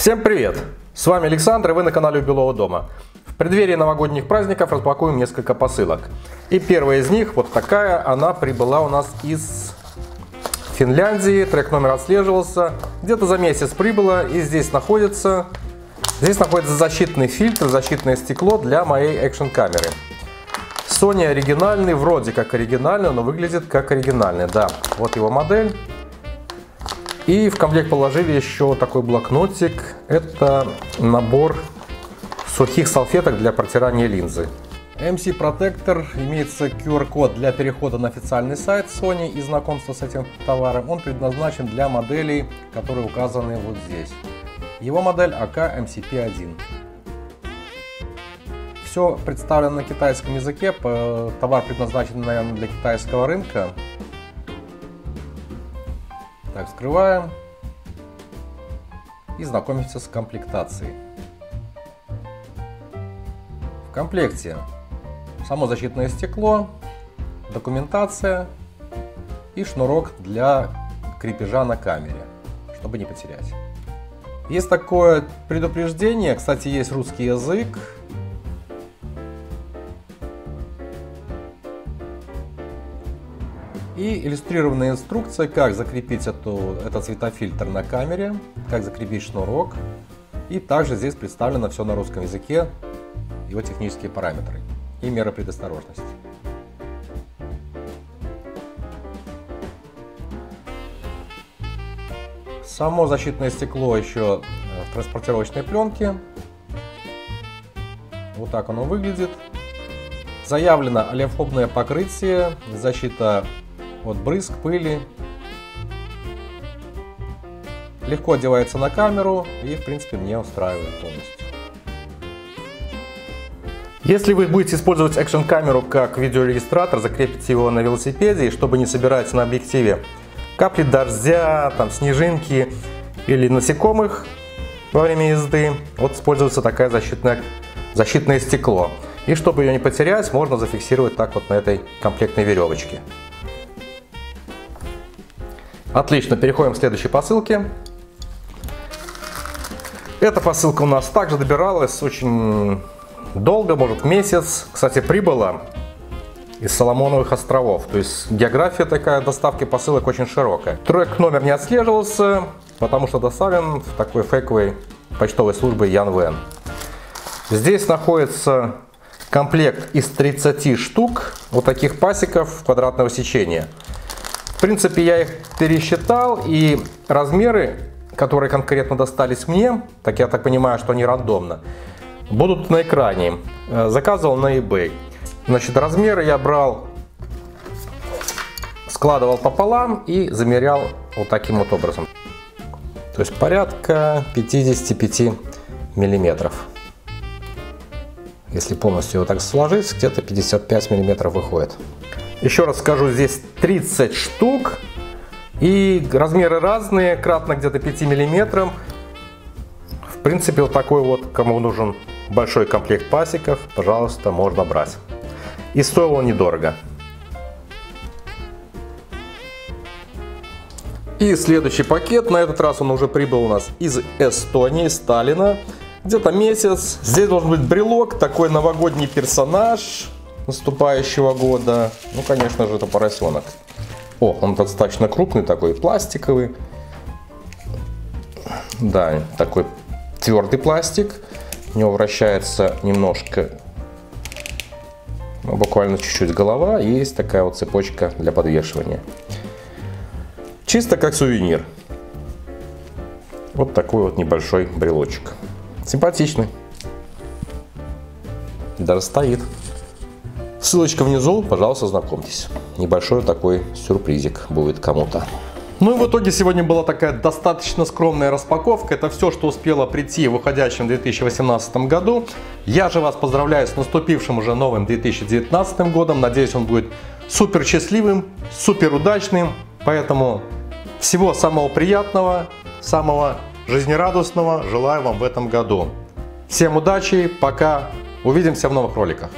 Всем привет! С вами Александр, и вы на канале У Белого дома. В преддверии новогодних праздников распакуем несколько посылок. И первая из них, вот такая, она прибыла у нас из Финляндии. Трек номер отслеживался. Где-то за месяц прибыла, и здесь находится защитный фильтр, защитное стекло для моей экшн-камеры. Sony оригинальный, вроде как оригинальный, но выглядит как оригинальный. Да, вот его модель. И в комплект положили еще такой блокнотик. Это набор сухих салфеток для протирания линзы. MC Protector, имеется QR-код для перехода на официальный сайт Sony и знакомства с этим товаром. Он предназначен для моделей, которые указаны вот здесь. Его модель AK MCP1. Все представлено на китайском языке. Товар предназначен, наверное, для китайского рынка. Так, вскрываем и знакомимся с комплектацией. В комплекте само защитное стекло, документация и шнурок для крепежа на камере, чтобы не потерять. Есть такое предупреждение, кстати, есть русский язык. И иллюстрированная инструкция, как закрепить этот светофильтр на камере, как закрепить шнурок. И также здесь представлено все на русском языке, его технические параметры и меры предосторожности. Само защитное стекло еще в транспортировочной пленке. Вот так оно выглядит. Заявлено олеофобное покрытие, защита от брызг, пыли. Легко одевается на камеру и, в принципе, меня устраивает полностью. Если вы будете использовать экшн-камеру как видеорегистратор, закрепите его на велосипеде, и чтобы не собирать на объективе капли дождя, там, снежинки или насекомых во время езды, вот используется такое защитное стекло. И чтобы ее не потерять, можно зафиксировать так вот на этой комплектной веревочке. Отлично, переходим к следующей посылке. Эта посылка у нас также добиралась очень долго, может месяц. Кстати, прибыла из Соломоновых островов. То есть география такая доставки посылок очень широкая. Трек номер не отслеживался, потому что доставлен в такой фейковой почтовой службе Янвен. Здесь находится комплект из 30 штук вот таких пасеков квадратного сечения. В принципе, я их пересчитал, и размеры, которые конкретно достались мне, так я так понимаю, что они рандомно, будут на экране. Заказывал на eBay. Значит, размеры я брал, складывал пополам и замерял вот таким вот образом. То есть порядка 55 миллиметров. Если полностью его так сложить, где-то 55 миллиметров выходит. Еще раз скажу, здесь 30 штук. И размеры разные, кратно где-то 5 миллиметрам. В принципе, вот такой вот, кому нужен большой комплект пасеков, пожалуйста, можно брать. И стоило недорого. И следующий пакет, на этот раз он уже прибыл у нас из Эстонии, из Таллина. Где-то месяц. Здесь должен быть брелок, такой новогодний персонаж наступающего года. Ну, конечно же, это поросенок. О, он достаточно крупный, такой пластиковый. Да, такой твердый пластик. У него вращается немножко, ну, буквально чуть-чуть голова. И есть такая вот цепочка для подвешивания. Чисто как сувенир. Вот такой вот небольшой брелочек. Симпатичный. Даже стоит. Ссылочка внизу, пожалуйста, знакомьтесь. Небольшой такой сюрпризик будет кому-то. Ну и в итоге сегодня была такая достаточно скромная распаковка. Это все, что успело прийти в уходящем 2018 году. Я же вас поздравляю с наступившим уже новым 2019 годом. Надеюсь, он будет супер счастливым, супер удачным. Поэтому всего самого приятного, самого жизнерадостного желаю вам в этом году. Всем удачи, пока, увидимся в новых роликах.